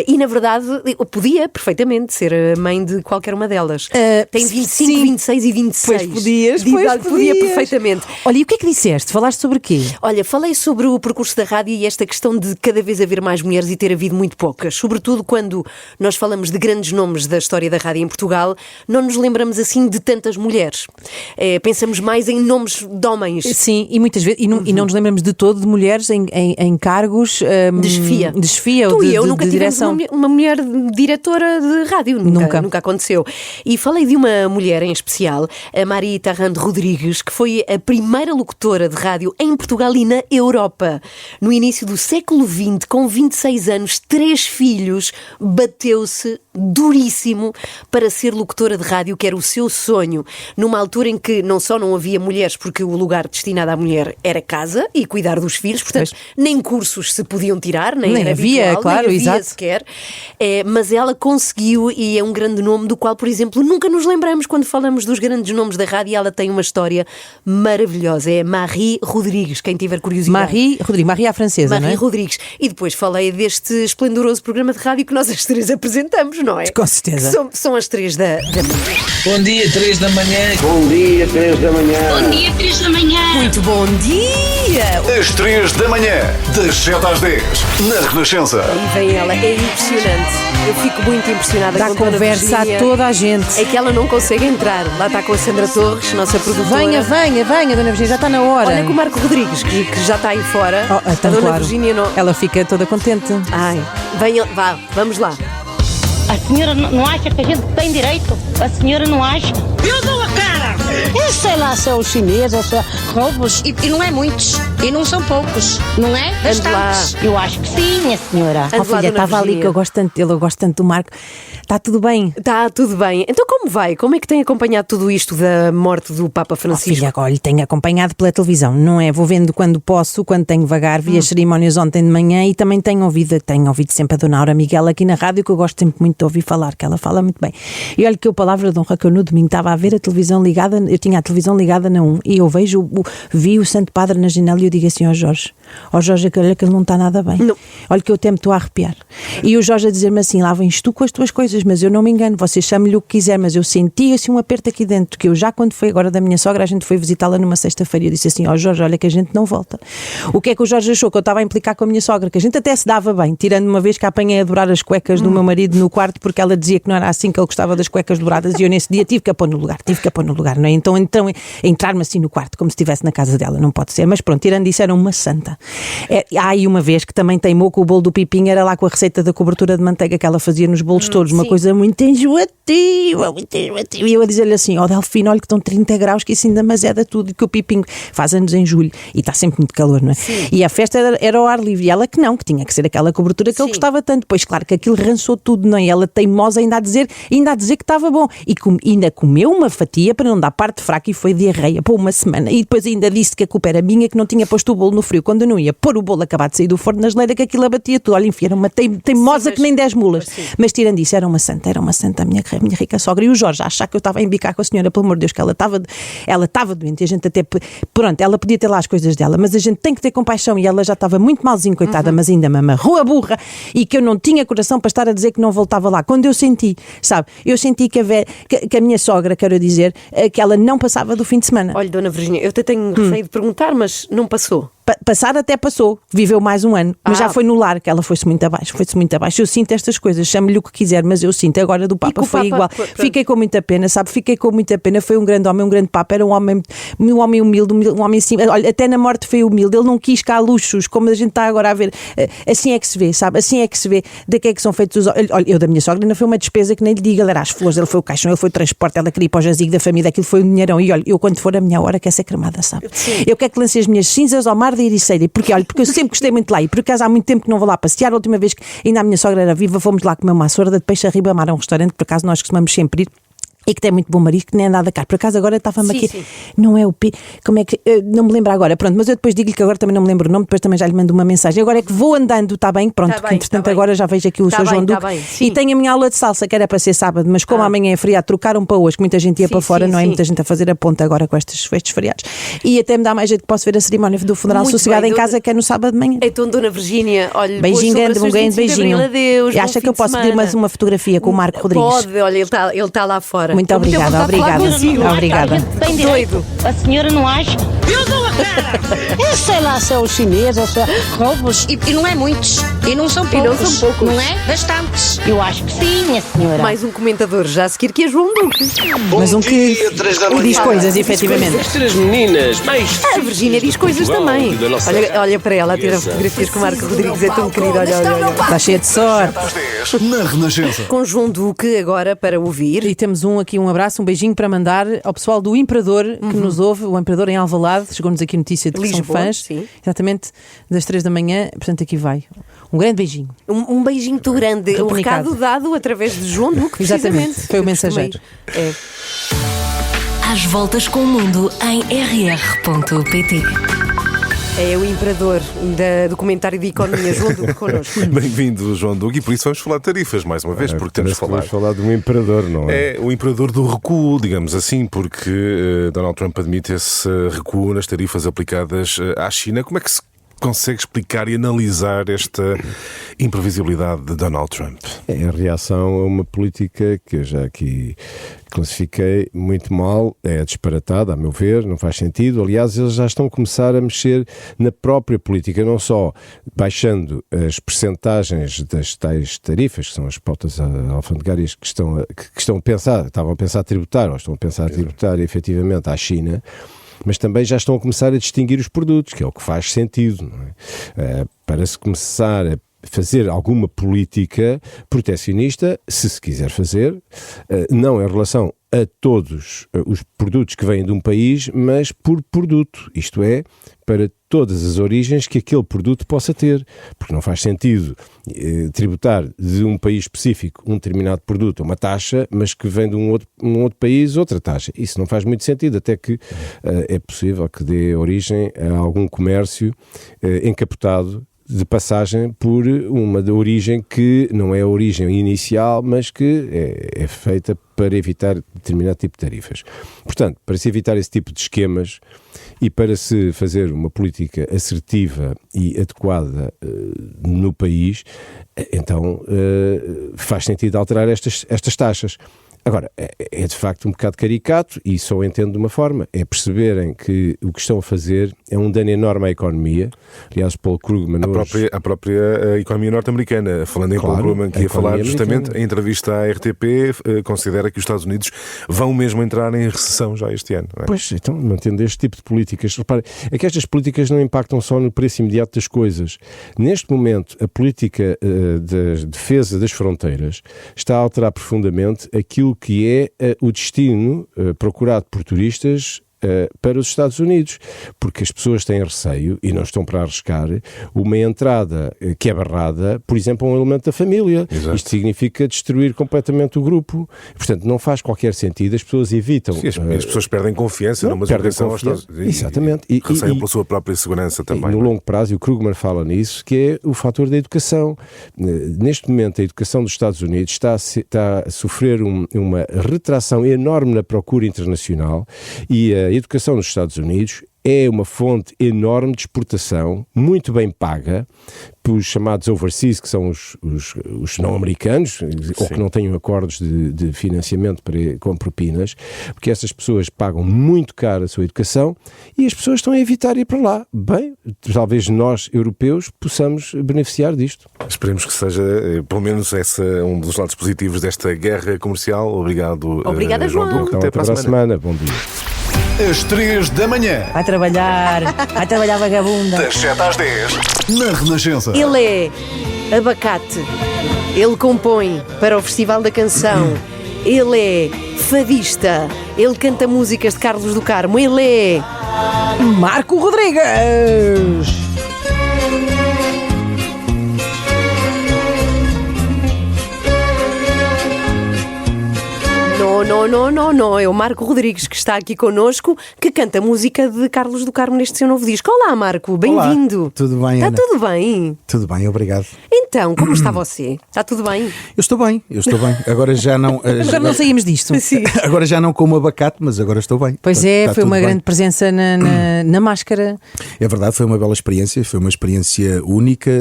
E na verdade, eu podia perfeitamente ser a mãe de qualquer uma delas. Tem 25, sim. 26 e 26. Pois podias, De idade, pois podia podias. perfeitamente. Olha, e o que é que disseste? Falaste sobre o quê? Olha, falei sobre o percurso da rádio e esta questão de cada vez haver mais mulheres e ter havido muito poucas. Sobretudo quando nós falamos de grandes nomes da história da rádio em Portugal, não nos lembramos assim de tantas mulheres. Pensamos mais em nomes de homens. Sim, e muitas vezes, e não nos lembramos de todo de mulheres em cargos De chefia. ou Tu de, e eu de- nunca de tivemos direção. uma mulher diretora de rádio. Nunca aconteceu. E falei de uma mulher em especial, a Maria Tarrando Rodrigues, que foi a primeira locutora de rádio em Portugal e na Europa. No início do século XX, com 26 anos, 3 filhos, bateu-se duríssimo para ser locutora de rádio, que era o seu sonho, numa altura em que não só não havia mulheres, porque o lugar destinado à mulher era casa e cuidar dos filhos, portanto, nem cursos se podiam tirar, nem era havia, habitual, claro, nem havia exato. sequer. Mas ela conseguiu, e é um grande nome do qual, por exemplo, nunca nos lembramos quando falamos dos grandes nomes da rádio. Ela tem uma história maravilhosa, é Marie Rodrigues, quem tiver curiosidade. Marie à francesa, Marie não é? Rodrigues. E depois falei deste esplendoroso programa de rádio que nós as três apresentamos, não é? Com certeza. São as 3 da manhã. Bom dia, 3 da manhã. Bom dia, 3 da manhã. Bom dia, 3 da manhã. Muito bom dia! Às 3 da manhã, das 7 às 10, na Renascença. E vem ela, é impressionante. Eu fico muito impressionada Dá com a Dona conversa Virgínia. a toda a gente. É que ela não consegue entrar. Lá está com a Sandra Torres, nossa produtora. Venha, Dona Virgínia, já está na hora. Olha com o Marco Rodrigues, que já está aí fora. Então, a Dona claro. Virgínia não... Ela fica toda contente. Ai, venha, vá, vamos lá. A senhora não acha que a gente tem direito? A senhora não acha? Eu dou a cara! Eu sei lá se é os chineses, se é roubos, e não é muitos, e não são poucos, não é? Bastantes. Eu acho que sim, minha senhora. Oh, filha, estava ali que eu gosto tanto dele, eu gosto tanto do Marco. Está tudo bem? Está tudo bem. Então como vai? Como é que tem acompanhado tudo isto da morte do Papa Francisco? Filha, olha, tenho acompanhado pela televisão, não é? Vou vendo quando posso, quando tenho vagar, vi as cerimónias ontem de manhã e também tenho ouvido sempre a Dona Aura Miguel aqui na rádio, que eu gosto sempre muito de ouvir falar, que ela fala muito bem. E olha que eu, palavra de honra, que eu no domingo estava a ver a televisão ligada, eu tinha a televisão ligada na 1 e eu vi o Santo Padre na janela e eu digo assim ao Jorge, olha que ele não está nada bem. Não. Olha que eu até me estou a arrepiar. E o Jorge a dizer-me assim, lá vens tu com as tuas coisas, mas eu não me engano, você chame-lhe o que quiser, mas eu senti assim um aperto aqui dentro, que eu já quando foi agora da minha sogra, a gente foi visitá-la numa sexta-feira e eu disse assim, Jorge, olha que a gente não volta. O que é que o Jorge achou? Que eu estava a implicar com a minha sogra, que a gente até se dava bem, tirando uma vez que a apanhei a dobrar as cuecas do meu marido no quarto, porque ela dizia que não era assim que ele gostava das cuecas dobradas e eu nesse dia tive que a pôr no lugar, não é? Então entrar-me assim no quarto, como se estivesse na casa dela, não pode ser, mas pronto, tirando isso era uma santa. Há aí uma vez que também teimou com o bolo do Pipinho, era lá com a receita da cobertura de manteiga que ela fazia nos bolos todos, uma coisa muito enjoativa, e eu a dizer-lhe assim, Delfino, olha que estão 30 graus, que isso ainda mazeda tudo, e que o Pipinho faz anos em julho, e está sempre muito calor, não é? Sim. E a festa era ao ar livre, e ela que não, que tinha que ser aquela cobertura que ele gostava tanto, pois claro que aquilo rançou tudo, não é? E ela teimosa ainda a dizer que estava bom, e ainda comeu uma fatia para não dar parte fraca e foi diarreia por uma semana, e depois ainda disse que a culpa era minha, que não tinha posto o bolo no frio, quando eu não ia pôr o bolo acabado de sair do forno na geleira, que aquilo abatia tudo, olha, enfim, era uma teimosa que nem 10 mulas, mas tirando isso, era uma santa a minha rica sogra, e o Jorge a achar que eu estava a embicar com a senhora, pelo amor de Deus, que ela estava doente, e a gente até, pronto, ela podia ter lá as coisas dela, mas a gente tem que ter compaixão, e ela já estava muito malzinha, coitada, mas ainda me amarrou a burra, e que eu não tinha coração para estar a dizer que não voltava lá, quando eu senti, sabe, que a minha sogra, quero dizer, que ela não passava do fim de semana. Olha, Dona Virgínia, eu até tenho receio de perguntar, mas não passou. Passar até passou, viveu mais um ano, mas já foi no lar, que ela foi-se muito abaixo. Eu sinto estas coisas, chame-lhe o que quiser, mas eu sinto, agora do Papa foi igual. Fiquei com muita pena, sabe? Foi um grande homem, um grande Papa, era um homem humilde, um homem simples. Olha, até na morte foi humilde, ele não quis cá luxos, como a gente está agora a ver. Assim é que se vê, sabe? Assim é que se vê de que é que são feitos os... Olha, eu da minha sogra ainda foi uma despesa que nem lhe diga, ela era as flores, ele foi o caixão, ele foi o transporte, ela queria ir para o jazigo da família, aquilo foi um dinheirão. E olha, eu quando for a minha hora quero ser cremada, sabe? Sim. Eu quero que lance as minhas cinzas ao mar da Ericeira, porque eu sempre gostei muito de lá, e por acaso há muito tempo que não vou lá passear. A última vez que ainda a minha sogra era viva, fomos lá comer uma sorda de peixe a Ribamar, a um restaurante que por acaso nós costumamos sempre ir, e que tem muito bom marisco, que nem é nada caro. Por acaso agora estava-me aqui, sim. Não é o P, como é que, não me lembro agora, pronto, mas eu depois digo-lhe que agora também não me lembro o nome, depois também já lhe mando uma mensagem. Agora é que vou andando, está bem, pronto, tá bem, entretanto tá agora já vejo aqui o Sr. João Duque, e tenho a minha aula de salsa, que era para ser sábado, mas como amanhã é feriado, trocaram para hoje, que muita gente ia para fora, não é? Muita gente a fazer a ponta agora com estes feriados. E até me dá mais jeito que posso ver a cerimónia do funeral muito sossegada em casa, que é no sábado de manhã. Então, Dona Virgínia, olha, beijinho grande, um grande beijinho. Adeus, e acha que eu posso pedir mais uma fotografia com o Marco Rodrigues? Pode, olha, ele está lá fora. Muito obrigada. Obrigada. Tem direito. A senhora não acha? Eu dou a cara! Eu sei lá se é os chineses, se é roubos, e não é muitos, e não são poucos, não é? Bastantes. Eu acho que sim, minha senhora. Mais um comentador já a seguir, que é João Duque. Mas um que diz coisas, efetivamente. As três meninas, mais... A Virgínia diz coisas também. Olha para ela, tira fotografias com o Marco Rodrigues, é tão querido, olha. Está cheia de sorte. Na Renascença. Com João Duque agora para ouvir. E temos aqui um abraço, um beijinho para mandar ao pessoal do Imperador que nos ouve, o Imperador em Alvalade, chegou-nos aqui aqui notícia de que são Lisboa, fãs. sim. Exatamente, das 3 da manhã. Portanto, aqui vai. Um grande beijinho. Um beijinho muito grande. O Comunicado. recado dado através de João Duque, Exatamente, precisamente. foi o mensageiro. É. Às voltas com o mundo em rr.pt. É o imperador do comentário de economia, João Duque, connosco. Bem-vindo, João Duque, e por isso vamos falar de tarifas mais uma vez, porque temos de falar. Vamos falar de um imperador, não é? É o imperador do recuo, digamos assim, porque Donald Trump admite esse recuo nas tarifas aplicadas à China. Como é que se consegue explicar e analisar esta imprevisibilidade de Donald Trump? É a reação a uma política que eu já aqui classifiquei muito mal, é disparatada, a meu ver, não faz sentido. Aliás, eles já estão a começar a mexer na própria política, não só baixando as percentagens das tais tarifas, que são as pautas alfandegárias que estavam a pensar tributar, ou estão a pensar tributar efetivamente à China, mas também já estão a começar a distinguir os produtos, que é o que faz sentido, não é? Para se começar a fazer alguma política protecionista, se quiser fazer, não em relação a todos os produtos que vêm de um país, mas por produto, isto é, para todas as origens que aquele produto possa ter, porque não faz sentido tributar de um país específico um determinado produto, uma taxa, mas que vem de um outro país outra taxa. Isso não faz muito sentido, até que é possível que dê origem a algum comércio encapotado de passagem por uma de origem que não é a origem inicial, mas que é feita para evitar determinado tipo de tarifas. Portanto, para se evitar esse tipo de esquemas e para se fazer uma política assertiva e adequada no país, então faz sentido alterar estas taxas. Agora, é de facto um bocado caricato e só entendo de uma forma, é perceberem que o que estão a fazer é um dano enorme à economia. Aliás, Paul Krugman... A própria economia norte-americana, falando em Paul Krugman, que ia falar justamente em entrevista à RTP, considera que os Estados Unidos vão mesmo entrar em recessão já este ano. Não é? Pois, então, mantendo este tipo de políticas, repare, é que estas políticas não impactam só no preço imediato das coisas. Neste momento, a política de defesa das fronteiras está a alterar profundamente aquilo que é o destino procurado por turistas para os Estados Unidos, porque as pessoas têm receio e não estão para arriscar uma entrada que é barrada, por exemplo, a um elemento da família. Exato. Isto significa destruir completamente o grupo. Portanto, não faz qualquer sentido, as pessoas evitam. Sim, as pessoas perdem confiança numa deslocação aos Estados Unidos. Exatamente. E receiam pela sua própria segurança também. E no longo prazo, e o Krugman fala nisso, que é o fator da educação. Neste momento, a educação dos Estados Unidos está a sofrer uma retração enorme na procura internacional e a educação nos Estados Unidos é uma fonte enorme de exportação, muito bem paga, pelos chamados overseas, que são os não-americanos, ou que não tenham acordos de financiamento com propinas, porque essas pessoas pagam muito caro a sua educação e as pessoas estão a evitar ir para lá. Bem, talvez nós, europeus, possamos beneficiar disto. Esperemos que seja, pelo menos, esse um dos lados positivos desta guerra comercial. Obrigado, Obrigada, João Duque. Então, até para a semana. Bom dia. Às 3 da manhã. Vai trabalhar vagabunda. Das 7 às 10, na Renascença. Ele é abacate. Ele compõe para o Festival da Canção. Ele é fadista. Ele canta músicas de Carlos do Carmo. Ele é Marco Rodrigues. Não. É o Marco Rodrigues que está aqui connosco, que canta música de Carlos do Carmo neste seu novo disco. Olá, Marco, bem-vindo. Olá, tudo bem, Está Ana? tudo bem? Tudo bem, obrigado. Então, como está você? Está tudo bem? Eu estou bem. Agora já não... Agora não saímos disto. Sim. Agora já não como abacate, mas agora estou bem. Pois é, Está foi tudo uma bem. grande presença na máscara. É verdade, foi uma bela experiência, foi uma experiência única.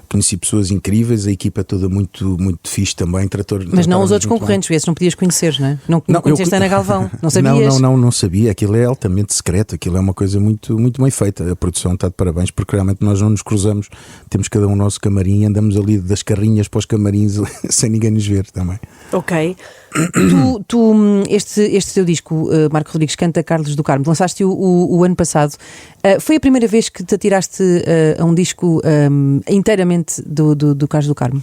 Conheci pessoas incríveis, a equipa toda muito fixe também. Mas não os outros concorrentes, esses não podias conhecer, não é? Não conheceste a Ana Galvão, não sabias? Não sabia. Aquilo é altamente secreto, aquilo é uma coisa muito, muito bem feita. A produção está de parabéns, porque realmente nós não nos cruzamos, temos cada um o nosso camarim, andamos ali das carrinhas para os camarins sem ninguém nos ver também. Ok. Este teu disco, Marco Rodrigues canta Carlos do Carmo, lançaste o ano passado. Foi a primeira vez que te atiraste a um disco inteiramente do Carlos do Carmo?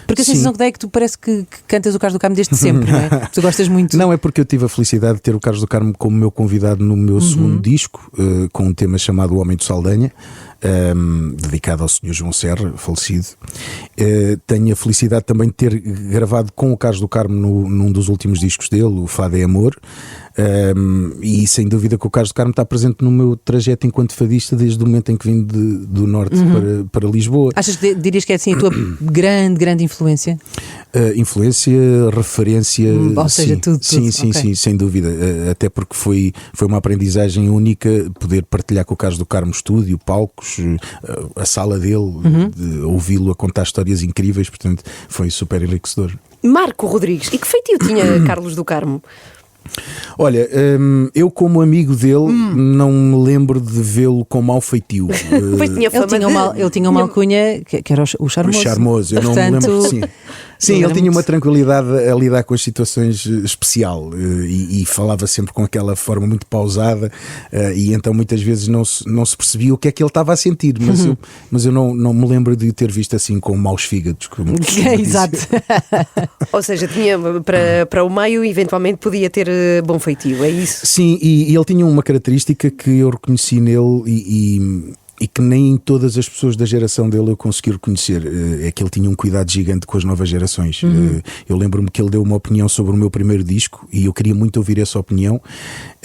Porque a sensação que dá é que tu parece que cantas o Carlos do Carmo desde sempre, não é? Tu gostas muito. Não, é porque eu tive a felicidade de ter o Carlos do Carmo como meu convidado no meu segundo disco, com um tema chamado O Homem de Saldanha, dedicado ao Sr. João Serra, falecido. Tenho a felicidade também de ter gravado com o Carlos do Carmo num dos últimos discos dele, o Fado é Amor. E sem dúvida que o Carlos do Carmo está presente no meu trajeto enquanto fadista desde o momento em que vim do Norte para Lisboa. Achas que dirias que é assim a tua grande influência? Influência, referência, ou seja, tudo. Sim, sem dúvida. Até porque foi uma aprendizagem única poder partilhar com o Carlos do Carmo estúdio, palcos, a sala dele, de ouvi-lo a contar histórias incríveis, portanto foi super enriquecedor. Marco Rodrigues, e que feitio tinha Carlos do Carmo? Olha, eu como amigo dele não me lembro de vê-lo com mau feitio. Ele tinha uma alcunha que era o Charmoso. O Charmoso, eu não me lembro. Sim, ele tinha uma tranquilidade a lidar com as situações especial e falava sempre com aquela forma muito pausada e então muitas vezes não se percebia o que é que ele estava a sentir, mas eu não me lembro de ter visto assim com maus fígados. Exato. Ou seja, tinha para o meio eventualmente podia ter bom feitio, é isso? Sim, e ele tinha uma característica que eu reconheci nele e que nem todas as pessoas da geração dele eu consegui reconhecer, é que ele tinha um cuidado gigante com as novas gerações. Eu lembro-me que ele deu uma opinião sobre o meu primeiro disco e eu queria muito ouvir essa opinião,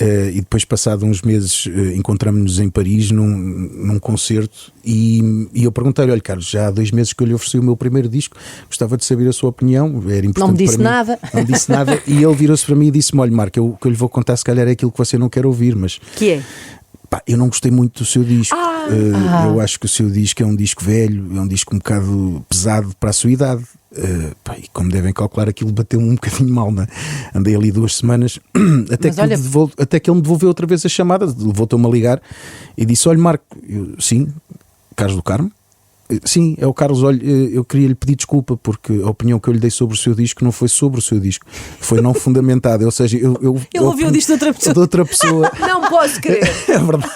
e depois, passado uns meses, encontramos-nos em Paris num concerto e eu perguntei-lhe: olha, Carlos, já há 2 meses que eu lhe ofereci o meu primeiro disco, gostava de saber a sua opinião, era importante. Não me disse para mim. nada. Não me disse nada. E ele virou-se para mim e disse-me: olha, Marco, o que eu lhe vou contar se calhar é aquilo que você não quer ouvir, mas... Que é? Eu não gostei muito do seu disco. Eu acho que o seu disco é um disco velho, é um disco um bocado pesado para a sua idade. E como devem calcular, aquilo bateu-me um bocadinho mal, né? Andei ali 2 semanas até que ele me devolveu outra vez a chamada, voltou-me a ligar e disse: olha, Marco, sim, Carlos do Carmo. Sim, é o Carlos. Olha, eu queria lhe pedir desculpa porque a opinião que eu lhe dei sobre o seu disco não foi sobre o seu disco, foi não fundamentada. Ou seja, ele ouviu disto de outra pessoa. Não posso crer. É verdade.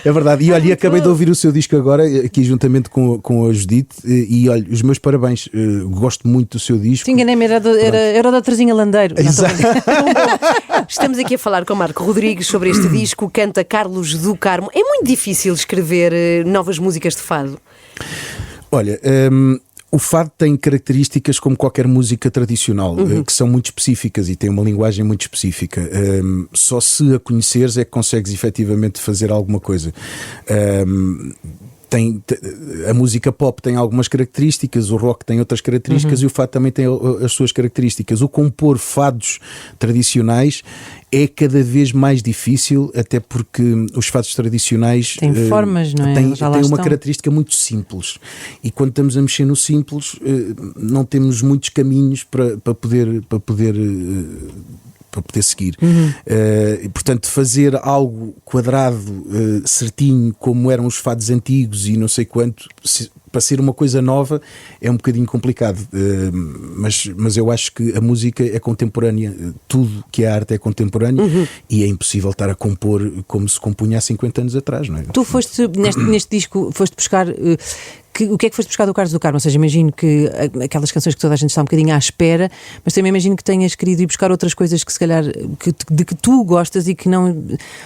É verdade. E olha, acabei de ouvir o seu disco agora, aqui juntamente com a Judite, e olha, os meus parabéns. Gosto muito do seu disco. Sim, enganei-me, era o da Terezinha Landeiro. Exato. Estamos aqui a falar com Marco Rodrigues sobre este disco, canta Carlos do Carmo. É muito difícil escrever novas músicas de fado? Olha, o fado tem características como qualquer música tradicional, que são muito específicas e tem uma linguagem muito específica. Só se a conheceres é que consegues efetivamente fazer alguma coisa. A música pop tem algumas características, o rock tem outras características e o fado também tem as suas características. O compor fados tradicionais é cada vez mais difícil, até porque os fados tradicionais têm formas, não é? Têm uma característica muito simples e quando estamos a mexer no simples não temos muitos caminhos para poder seguir. Portanto, fazer algo quadrado, certinho, como eram os fados antigos e não sei quanto, para ser uma coisa nova é um bocadinho complicado. Mas eu acho que a música é contemporânea, tudo que é arte é contemporâneo e é impossível estar a compor como se compunha há 50 anos atrás, não é? Tu foste, neste disco, foste buscar... o que é que foste buscar do Carlos do Carmo? Ou seja, imagino que aquelas canções que toda a gente está um bocadinho à espera, mas também imagino que tenhas querido ir buscar outras coisas que se calhar de que tu gostas e que não...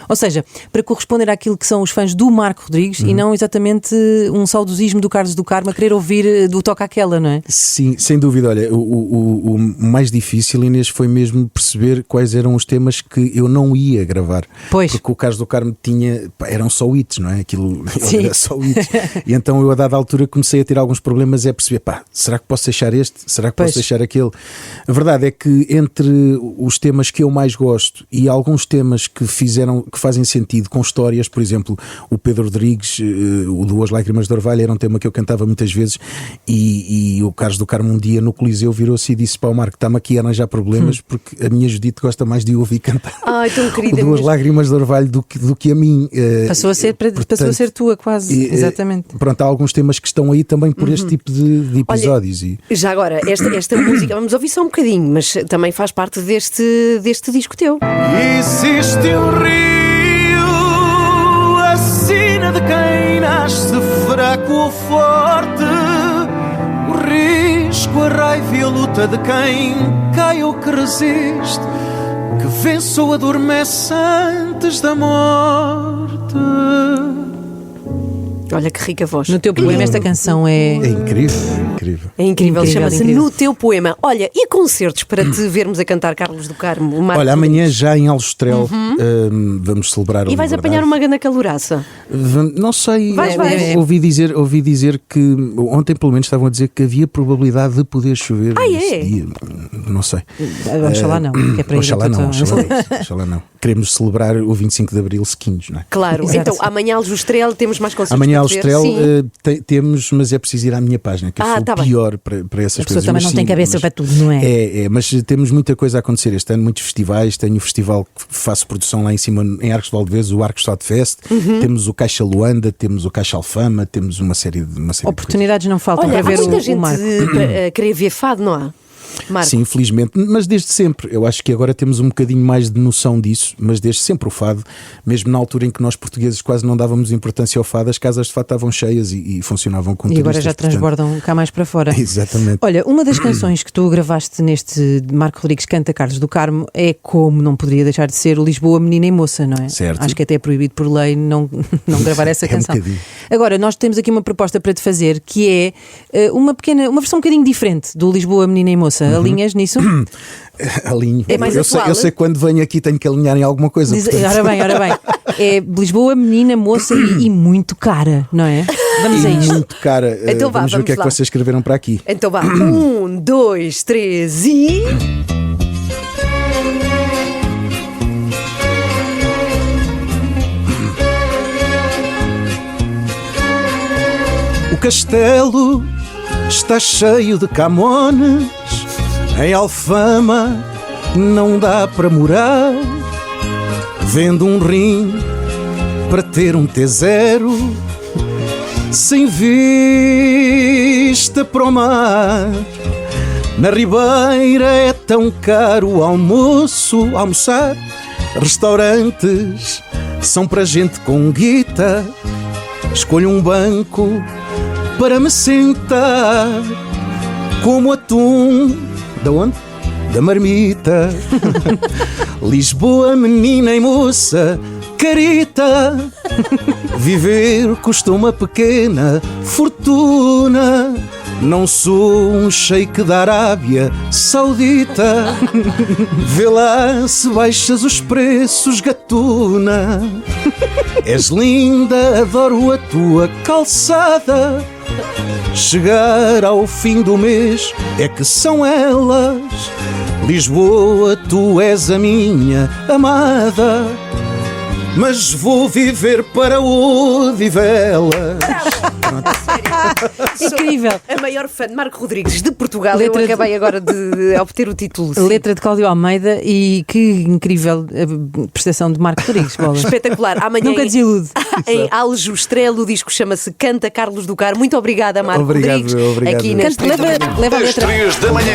Ou seja, para corresponder àquilo que são os fãs do Marco Rodrigues e não exatamente um saudosismo do Carlos do Carmo a querer ouvir do Toca Aquela, não é? Sim, sem dúvida. Olha, o mais difícil, Inês, foi mesmo perceber quais eram os temas que eu não ia gravar. Pois. Porque o Carlos do Carmo eram só hits, não é? Aquilo era só hits. E então eu, a dada altura, comecei a ter alguns problemas, perceber, será que posso deixar este? Será que posso deixar aquele? A verdade é que entre os temas que eu mais gosto e alguns temas que fazem sentido com histórias, por exemplo, o Pedro Rodrigues, o Duas Lágrimas de Orvalho, era um tema que eu cantava muitas vezes e o Carlos do Carmo um dia no Coliseu virou-se e disse: o Marco, está-me aqui a arranjar problemas porque a minha Judite gosta mais de ouvir cantar tão querida, Duas Lágrimas de Orvalho do que a mim. Passou a ser tua quase, exatamente. Pronto, há alguns temas que estão aí também por este tipo de episódios. Olha, já agora, esta música, vamos ouvir só um bocadinho, mas também faz parte deste disco teu. Existe um rio, a sina de quem nasce fraco ou forte, o risco luta de quem cai ou que resiste, que vence ou adormece antes da morte. Olha que rica voz. No teu poema esta canção é... É incrível, é incrível. É incrível, chama-se incrível. No Teu Poema. Olha, e concertos para te vermos a cantar Carlos do Carmo? Olha, amanhã já em Aljustrel vamos celebrar a E vais liberdade. apanhar uma grande calouraça. Não sei, Vais. ouvi dizer que ontem pelo menos estavam a dizer que havia probabilidade de poder chover nesse dia. Não sei. Oxalá não, que é para ir Oxalá a não, todo- oxalá não. Queremos celebrar o 25 de Abril sequinhos, não é? Claro. Exato. Então, amanhã Aljustrel temos mais concertos Amanhã para te ver? Aljustrel Sim. temos, mas é preciso ir à minha página, que eu sou tá o bem. pior para essas A pessoa coisas. também Mas não tem sim, cabeça mas- para tudo, não é? Mas temos muita coisa a acontecer este ano, muitos festivais. Tenho o festival que faço produção lá em cima em Arcos de Valdevez, o Arcos Stad Fest. Temos o Caixa Luanda, temos o Caixa Alfama, temos uma série de Oportunidades não faltam Olha, para ver há muita o gente Marco. a querer ver fado, não há? Marco. Sim, infelizmente, mas desde sempre. Eu acho que agora temos um bocadinho mais de noção disso, mas desde sempre o fado, mesmo na altura em que nós portugueses quase não dávamos importância ao fado, as casas de fado estavam cheias e funcionavam com E agora já turistas, portanto. transbordam cá mais para fora. Exatamente. Olha, uma das canções que tu gravaste neste Marco Rodrigues Canta Carlos do Carmo é, como não poderia deixar de ser, o Lisboa Menina e Moça, não é? Certo. Acho que até é proibido por lei não gravar essa É um canção. bocadinho. Agora, nós temos aqui uma proposta para te fazer que é uma versão um bocadinho diferente do Lisboa Menina e Moça. Alinhas nisso? Alinho. É mais eu sei atual? que quando venho aqui tenho que alinhar em alguma coisa. portanto. Ora bem. É Lisboa Menina, Moça e muito cara, não é? Vamos a E isto. muito cara. Então vá, vamos ver o que é que vamos lá. vocês escreveram para aqui. Então vá. 1, 2, 3 e... O castelo está cheio de Camones, em Alfama não dá para morar. Vendo um rim para ter um T0, sem vista para o mar. Na Ribeira é tão caro o almoçar. Restaurantes são para gente com guita. Escolho um banco para me sentar, como atum. Da onde? Da marmita. Lisboa, menina e moça, carita. Viver custa uma pequena fortuna. Não sou um sheik da Arábia Saudita. Vê lá se baixas os preços, gatuna. És linda, adoro a tua calçada. Chegar ao fim do mês é que são elas. Lisboa, tu és a minha amada. Mas vou viver para Odivelas. Incrível. A maior fã de Marco Rodrigues de Portugal. Letra Eu de- acabei agora de obter o título. Letra de Cláudio Almeida e que incrível prestação de Marco Rodrigues. Bola. Espetacular. Amanhã Nunca desilude. em Aljustrel, o disco chama-se Canta Carlos do Carmo. Muito obrigada, Marco Obrigado, Rodrigues. obrigado. Aqui nas Canta, leva a Às letra. 3 da manhã.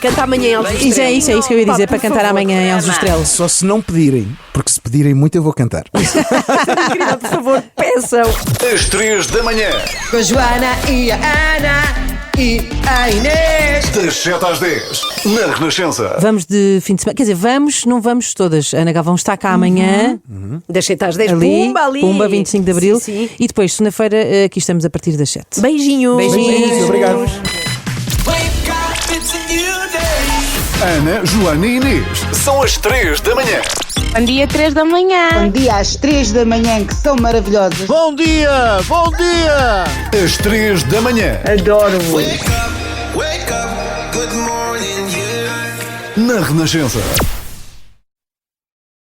Canta amanhã em Aljustrel. Isso é isso que eu ia dizer, para cantar amanhã em Aljustrel. Só se não pedirem, porque se pedirem muito eu vou cantar. Incrível, por favor, peçam. Às 3 da manhã. Com a Joana e a Ana e a Inês. Das 7 às 10. Na Renascença. Vamos de fim de semana. Quer dizer, não vamos todas. A Ana Galvão está cá amanhã. Das 7 às 10. Ali, Ali. Pumba, 25 de Abril. Sim, sim. E depois, segunda-feira, aqui estamos a partir das 7. Beijinhos. Beijinhos. Obrigado. Ana, Joana e Inês. São as 3 da manhã. Bom dia, 3 da manhã. Bom dia às 3 da manhã, que são maravilhosas. Bom dia! Bom dia! Às 3 da manhã. Adoro-vos. Na Renascença.